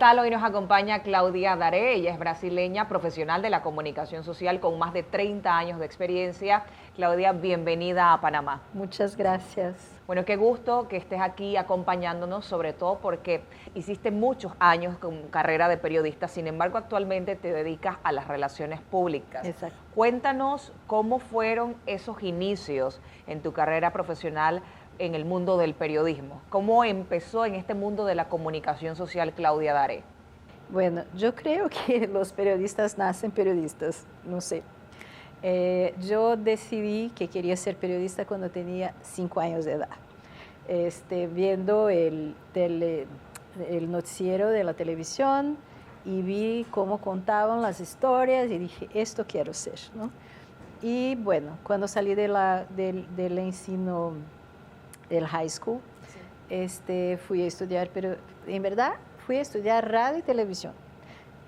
tal? Hoy nos acompaña Claudia Daré, ella es brasileña, profesional de la comunicación social con más de 30 años de experiencia. Claudia, bienvenida a Panamá. Muchas gracias. Bueno, qué gusto que estés aquí acompañándonos, sobre todo porque hiciste muchos años con carrera de periodista, sin embargo actualmente te dedicas a las relaciones públicas. Exacto. Cuéntanos cómo fueron esos inicios en tu carrera profesional en el mundo del periodismo. ¿Cómo empezó en este mundo de la comunicación social Claudia Daré? Bueno, yo creo que los periodistas nacen periodistas, no sé. Yo decidí que quería ser periodista cuando tenía 5 años de edad. Viendo el noticiero de la televisión y vi cómo contaban las historias y dije, esto quiero ser, ¿no? Y bueno, cuando salí del ensino del high school, fui a estudiar, pero en verdad fui a estudiar radio y televisión.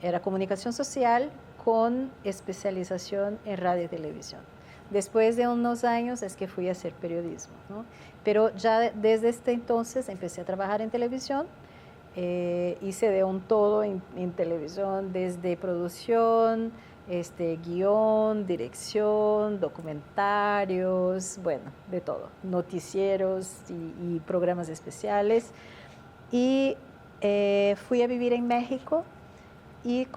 Era comunicación social con especialización en radio y televisión. Después de unos años es que fui a hacer periodismo, ¿no? Pero ya desde este entonces empecé a trabajar en televisión, hice de un todo en televisión, desde producción, guión, dirección, documentarios, bueno, de todo, noticieros y programas especiales. Y fui a vivir en México y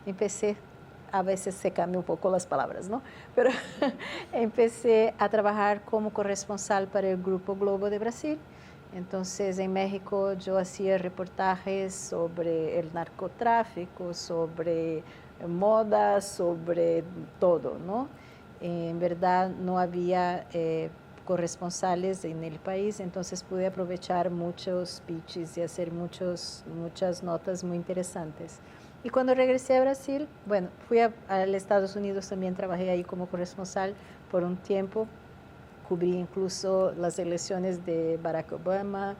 empecé, a veces se cambian un poco las palabras, ¿no? Pero empecé a trabajar como corresponsal para el Grupo Globo de Brasil. Entonces, en México yo hacía reportajes sobre el narcotráfico, sobre moda, sobre todo, ¿no? En verdad no había corresponsales en el país, entonces pude aprovechar muchos pitches y hacer muchas notas muy interesantes. Y cuando regresé a Brasil, bueno, fui a Estados Unidos, también trabajé ahí como corresponsal por un tiempo, cubrí incluso las elecciones de Barack Obama.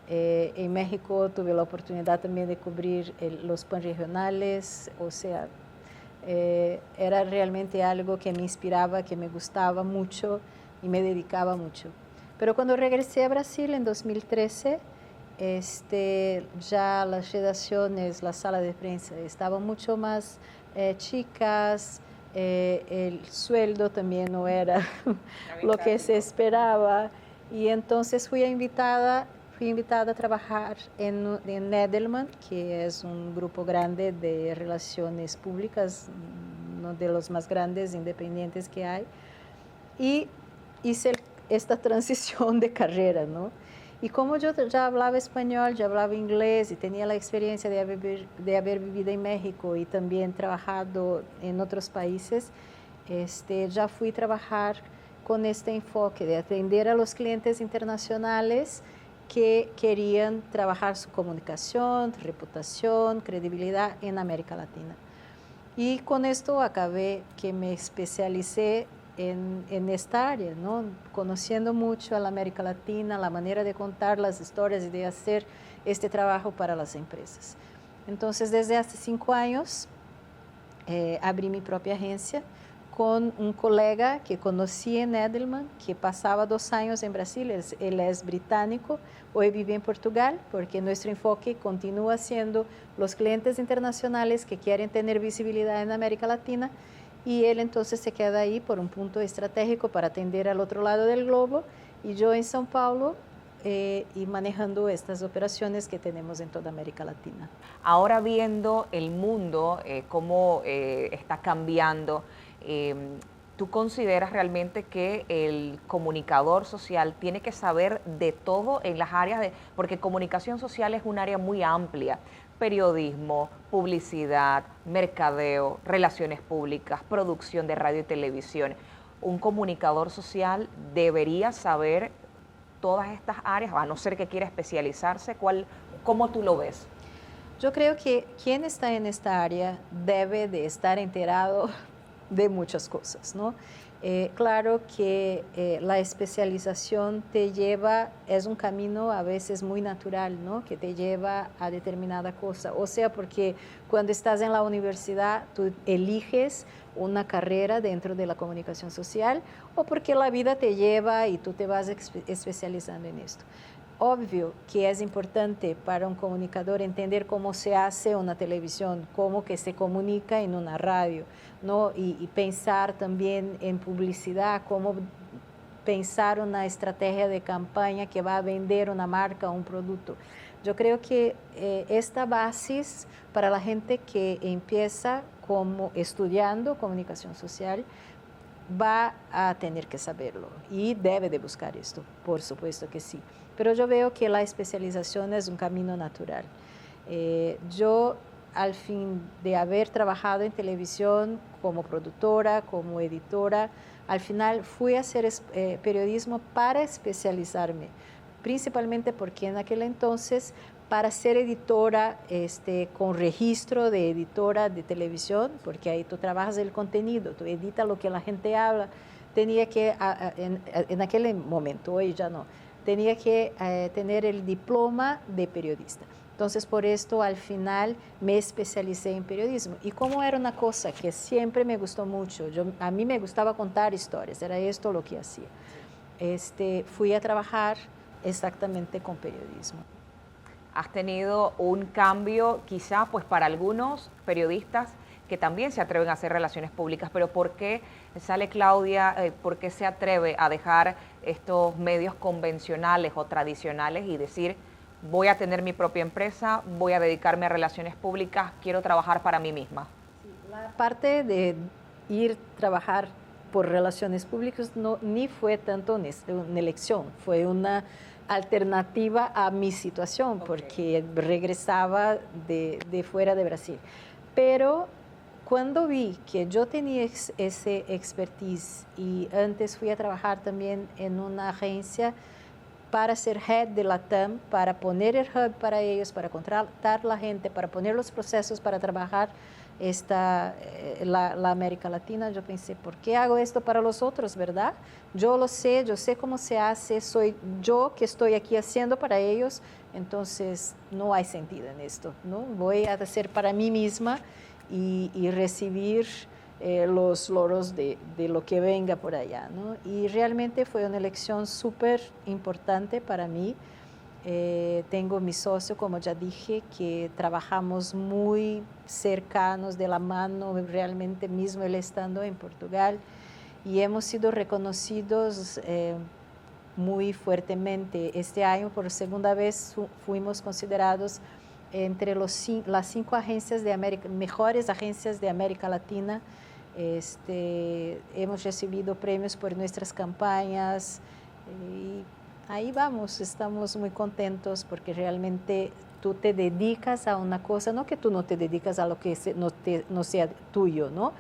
En México tuve la oportunidad también de cubrir los panregionales, o sea, era realmente algo que me inspiraba, que me gustaba mucho y me dedicaba mucho. Pero cuando regresé a Brasil en 2013, ya las redacciones, la sala de prensa estaban mucho más chicas, el sueldo también no era lo que se esperaba, y entonces fui invitada a trabajar en Nedelman, que es un grupo grande de relaciones públicas, uno de los más grandes independientes que hay, y hice esta transición de carrera, ¿no? Y como yo ya hablaba español, ya hablaba inglés y tenía la experiencia de haber vivido en México y también trabajado en otros países, ya fui a trabajar con este enfoque de atender a los clientes internacionales que querían trabajar su comunicación, reputación, credibilidad en América Latina. Y con esto acabé que me especialicé en esta área, ¿no? Conociendo mucho a la América Latina, la manera de contar las historias y de hacer este trabajo para las empresas. Entonces, desde hace 5 años, abrí mi propia agencia con un colega que conocí en Nedelman, que pasaba 2 años en Brasil. Él es británico, hoy vive en Portugal, porque nuestro enfoque continúa siendo los clientes internacionales que quieren tener visibilidad en América Latina, y él entonces se queda ahí por un punto estratégico para atender al otro lado del globo, y yo en São Paulo y manejando estas operaciones que tenemos en toda América Latina. Ahora viendo el mundo, cómo está cambiando, ¿tú consideras realmente que el comunicador social tiene que saber de todo en las áreas de, porque comunicación social es un área muy amplia? Periodismo, publicidad, mercadeo, relaciones públicas, producción de radio y televisión. Un comunicador social debería saber todas estas áreas, a no ser que quiera especializarse. ¿Cómo tú lo ves? Yo creo que quien está en esta área debe de estar enterado de muchas cosas, ¿no? Claro que la especialización te lleva, es un camino a veces muy natural, ¿no? Que te lleva a determinada cosa. O sea, porque cuando estás en la universidad, tú eliges una carrera dentro de la comunicación social, o porque la vida te lleva y tú te vas especializando en esto. Obvio que es importante para un comunicador entender cómo se hace una televisión, cómo que se comunica en una radio, ¿no? Y pensar también en publicidad, cómo pensar una estrategia de campaña que va a vender una marca o un producto. Yo creo que esta base para la gente que empieza como estudiando comunicación social va a tener que saberlo y debe de buscar esto, por supuesto que sí. Pero yo veo que la especialización es un camino natural. Yo, al fin de haber trabajado en televisión como productora, como editora, al final fui a hacer periodismo para especializarme, principalmente porque en aquel entonces, para ser editora con registro de editora de televisión, porque ahí tú trabajas el contenido, tú editas lo que la gente habla, tenía que, en aquel momento, hoy ya no, tenía que tener el diploma de periodista. Entonces, por esto, al final, me especialicé en periodismo. Y como era una cosa que siempre me gustó mucho, a mí me gustaba contar historias, era esto lo que hacía. Fui a trabajar exactamente con periodismo. Has tenido un cambio quizá pues para algunos periodistas que también se atreven a hacer relaciones públicas, pero ¿por qué sale Claudia, por qué se atreve a dejar estos medios convencionales o tradicionales y decir, voy a tener mi propia empresa, voy a dedicarme a relaciones públicas, quiero trabajar para mí misma? La parte de ir a trabajar por relaciones públicas ni fue tanto una elección, fue una alternativa a mi situación, porque regresaba de fuera de Brasil. Pero cuando vi que yo tenía ese expertise y antes fui a trabajar también en una agencia para ser head de la TAM, para poner el hub para ellos, para contratar la gente, para poner los procesos para trabajar la América Latina, yo pensé, ¿por qué hago esto para los otros, verdad? Yo sé cómo se hace, soy yo que estoy aquí haciendo para ellos, entonces no hay sentido en esto, ¿no? Voy a hacer para mí misma y recibir los loros de lo que venga por allá, ¿no? Y realmente fue una elección súper importante para mí. Tengo mi socio, como ya dije, que trabajamos muy cercanos de la mano, realmente mismo él estando en Portugal, y hemos sido reconocidos muy fuertemente. Este año, por segunda vez, fuimos considerados entre las 5 agencias de mejores agencias de América Latina. Hemos recibido premios por nuestras campañas y ahí vamos, estamos muy contentos porque realmente tú te dedicas a una cosa, no que tú no te dedicas a lo que no sea tuyo, ¿no?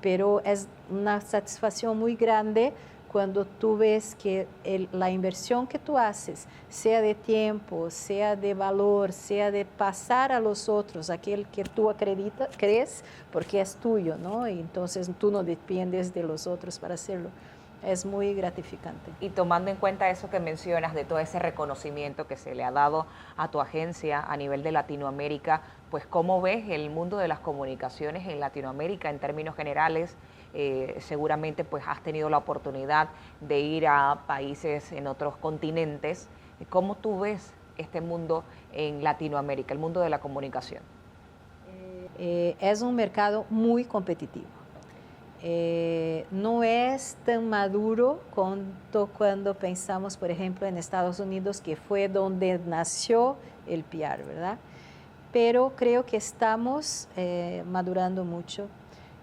Pero es una satisfacción muy grande cuando tú ves que la inversión que tú haces, sea de tiempo, sea de valor, sea de pasar a los otros, aquel que tú crees, porque es tuyo, ¿no? Y entonces tú no dependes de los otros para hacerlo. Es muy gratificante. Y tomando en cuenta eso que mencionas, de todo ese reconocimiento que se le ha dado a tu agencia a nivel de Latinoamérica, pues ¿cómo ves el mundo de las comunicaciones en Latinoamérica en términos generales? Seguramente pues has tenido la oportunidad de ir a países en otros continentes. ¿Cómo tú ves este mundo en Latinoamérica, el mundo de la comunicación? Es un mercado muy competitivo. No es tan maduro cuando pensamos, por ejemplo, en Estados Unidos, que fue donde nació el PR, ¿verdad? Pero creo que estamos madurando mucho.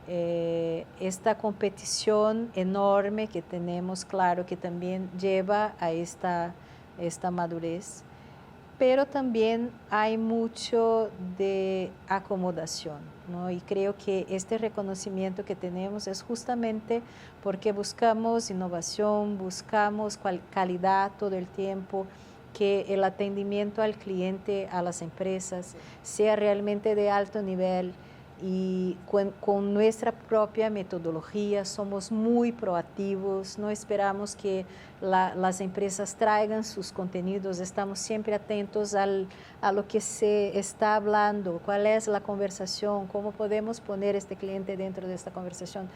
Esta competición enorme que tenemos, claro que también lleva a esta madurez, pero también hay mucho de acomodación, ¿no? Y creo que este reconocimiento que tenemos es justamente porque buscamos innovación, buscamos calidad todo el tiempo, que el atendimiento al cliente, a las empresas, sea realmente de alto nivel. Y con nuestra propia metodología somos muy proactivos, no esperamos que las empresas traigan sus contenidos, estamos siempre atentos a lo que se está hablando, cuál es la conversación, cómo podemos poner este cliente dentro de esta conversación.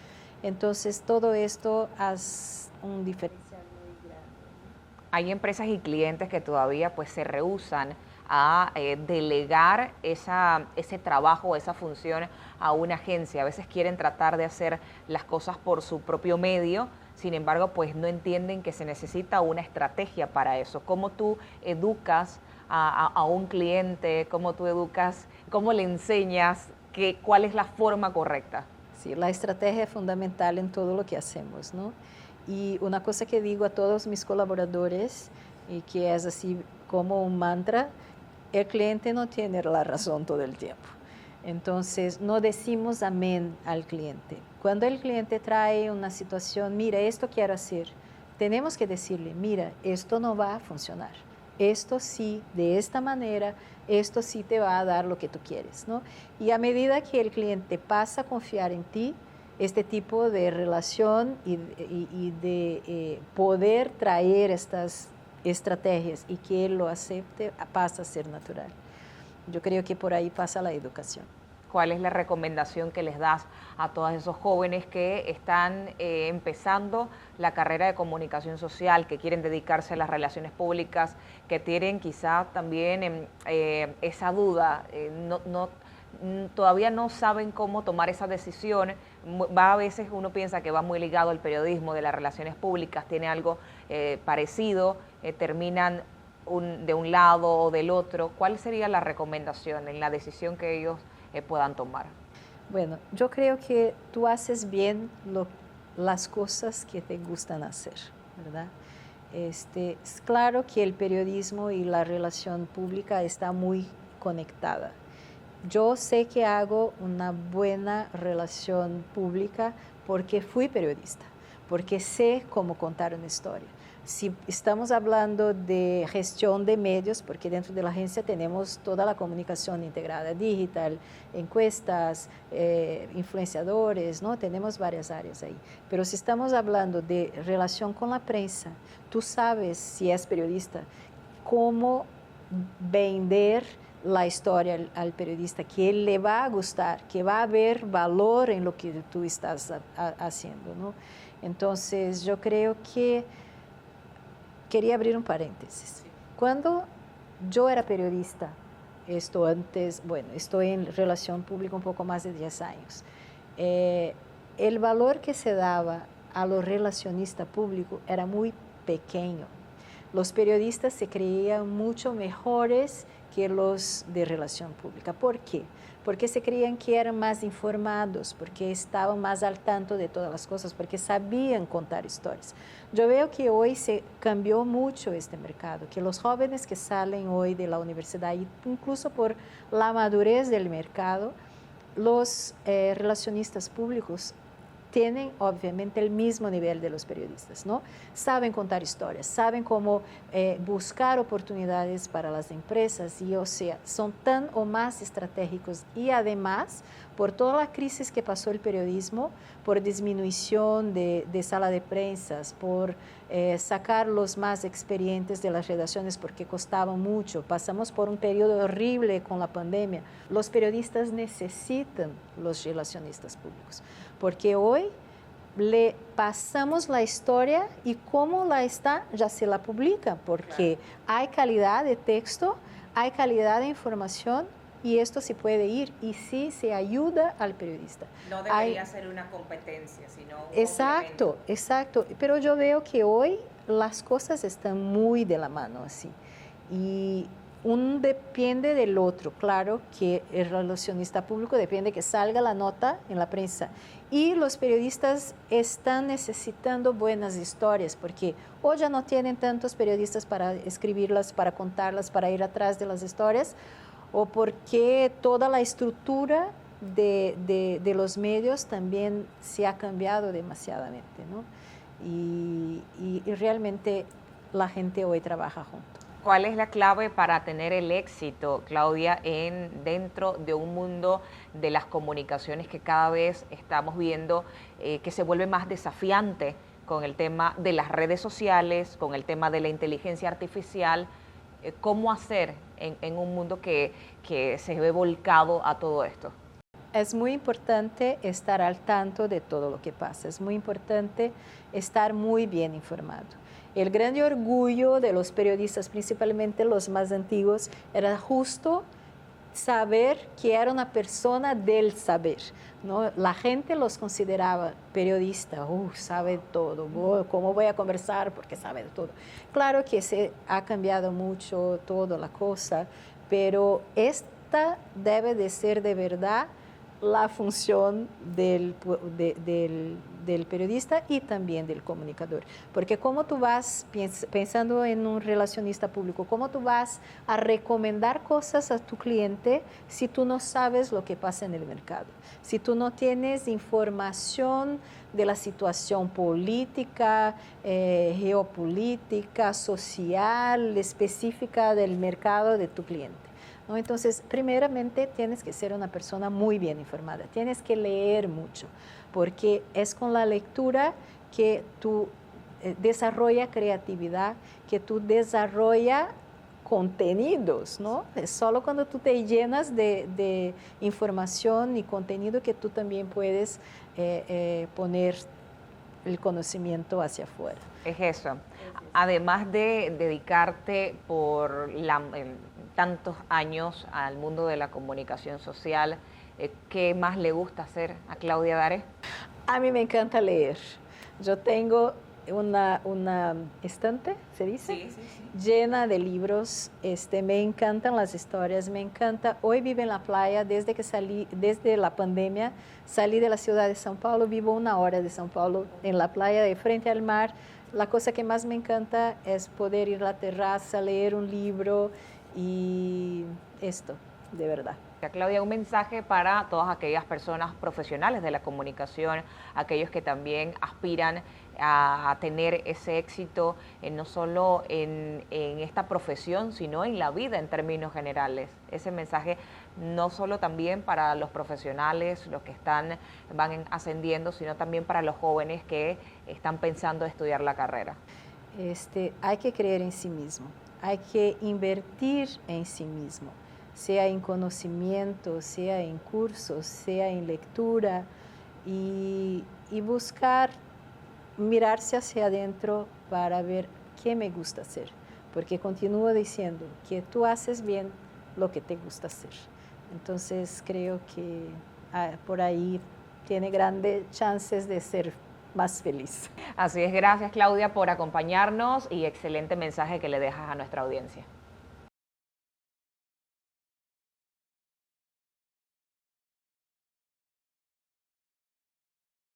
Entonces todo esto es un diferencial muy grande. Hay empresas y clientes que todavía pues se rehúsan a delegar ese trabajo, esa función a una agencia. A veces quieren tratar de hacer las cosas por su propio medio, sin embargo, pues no entienden que se necesita una estrategia para eso. ¿Cómo tú educas a un cliente? ¿Cómo tú educas? ¿Cómo le enseñas cuál es la forma correcta? Sí, la estrategia es fundamental en todo lo que hacemos, ¿no? Y una cosa que digo a todos mis colaboradores, y que es así como un mantra, el cliente no tiene la razón todo el tiempo. Entonces, no decimos amén al cliente. Cuando el cliente trae una situación, mira, esto quiero hacer, tenemos que decirle, mira, esto no va a funcionar. Esto sí, de esta manera, esto sí te va a dar lo que tú quieres, ¿no? Y a medida que el cliente pasa a confiar en ti, este tipo de relación y de poder traer estas estrategias y que él lo acepte, pasa a ser natural. Yo creo que por ahí pasa la educación. ¿Cuál es la recomendación que les das a todos esos jóvenes que están empezando la carrera de comunicación social, que quieren dedicarse a las relaciones públicas, que tienen quizá también esa duda, todavía no saben cómo tomar esa decisión? A veces uno piensa que va muy ligado al periodismo de las relaciones públicas, tiene algo parecido, terminan de un lado o del otro. ¿Cuál sería la recomendación en la decisión que ellos puedan tomar? Bueno, yo creo que tú haces bien las cosas que te gustan hacer, ¿verdad? Es claro que el periodismo y la relación pública está muy conectada. Yo sé que hago una buena relación pública porque fui periodista, porque sé cómo contar una historia. Si estamos hablando de gestión de medios, porque dentro de la agencia tenemos toda la comunicación integrada, digital, encuestas, influenciadores, ¿no? Tenemos varias áreas ahí. Pero si estamos hablando de relación con la prensa, tú sabes, si es periodista, cómo vender la historia al periodista, que él le va a gustar, que va a haber valor en lo que tú estás haciendo, ¿no? Entonces, yo creo que quería abrir un paréntesis. Cuando yo era periodista, estoy en relación pública un poco más de 10 años, el valor que se daba a los relacionistas públicos era muy pequeño. Los periodistas se creían mucho mejores que los de relación pública. ¿Por qué? Porque se creían que eran más informados, porque estaban más al tanto de todas las cosas, porque sabían contar historias. Yo veo que hoy se cambió mucho este mercado, que los jóvenes que salen hoy de la universidad, incluso por la madurez del mercado, los relacionistas públicos tienen obviamente el mismo nivel de los periodistas, ¿no? Saben contar historias, saben cómo buscar oportunidades para las empresas y, o sea, son tan o más estratégicos y además, por toda la crisis que pasó el periodismo, por disminución de sala de prensas, por sacar los más experientes de las redacciones porque costaban mucho, pasamos por un periodo horrible con la pandemia, los periodistas necesitan los relacionistas públicos, porque hoy le pasamos la historia y cómo la está, ya se la publica, porque hay calidad de texto, hay calidad de información y esto se puede ir y sí se ayuda al periodista. No debería ser una competencia, sino un Exacto, exacto. Pero yo veo que hoy las cosas están muy de la mano así y uno depende del otro. Claro que el relacionista público depende que salga la nota en la prensa y los periodistas están necesitando buenas historias porque hoy ya no tienen tantos periodistas para escribirlas, para contarlas, para ir atrás de las historias o porque toda la estructura de los medios también se ha cambiado demasiadamente, ¿no? Y realmente la gente hoy trabaja junto. ¿Cuál es la clave para tener el éxito, Claudia, dentro de un mundo de las comunicaciones que cada vez estamos viendo que se vuelve más desafiante con el tema de las redes sociales, con el tema de la inteligencia artificial? ¿Cómo hacer en un mundo que se ve volcado a todo esto? es muy importante estar al tanto de todo lo que pasa, es muy importante estar muy bien informado. El gran orgullo de los periodistas, principalmente los más antiguos, era justo saber que era una persona del saber, ¿no? La gente los consideraba periodistas, sabe todo, ¿cómo voy a conversar? Porque sabe de todo. Claro que se ha cambiado mucho toda la cosa, pero esta debe de ser de verdad la función del periodista y también del comunicador. Porque como tú vas, pensando en un relacionista público, cómo tú vas a recomendar cosas a tu cliente si tú no sabes lo que pasa en el mercado, si tú no tienes información de la situación política, geopolítica, social, específica del mercado de tu cliente, ¿no? Entonces, primeramente, tienes que ser una persona muy bien informada, tienes que leer mucho, porque es con la lectura que tú desarrollas creatividad, que tú desarrollas contenidos, ¿no? Es solo cuando tú te llenas de información y contenido que tú también puedes poner el conocimiento hacia afuera. Es eso. Además de dedicarte por tantos años al mundo de la comunicación social, ¿qué más le gusta hacer a Claudia Daré? A mí me encanta leer. Yo tengo una estante, ¿se dice? Sí, sí, sí. Llena de libros. Me encantan las historias, me encanta. Hoy vivo en la playa, desde que salí, desde la pandemia, salí de la ciudad de São Paulo, vivo 1 hora de São Paulo, en la playa, de frente al mar. La cosa que más me encanta es poder ir a la terraza, leer un libro y esto, de verdad. Claudia, un mensaje para todas aquellas personas profesionales de la comunicación, aquellos que también aspiran a tener ese éxito, no solo en esta profesión, sino en la vida en términos generales. Ese mensaje no solo también para los profesionales, los que van ascendiendo, sino también para los jóvenes que están pensando estudiar la carrera. Hay que creer en sí mismo, hay que invertir en sí mismo, sea en conocimiento, sea en cursos, sea en lectura, y buscar mirarse hacia adentro para ver qué me gusta hacer, porque continúo diciendo que tú haces bien lo que te gusta hacer. Entonces creo que por ahí tiene grandes chances de ser más feliz. Así es, gracias Claudia por acompañarnos y excelente mensaje que le dejas a nuestra audiencia.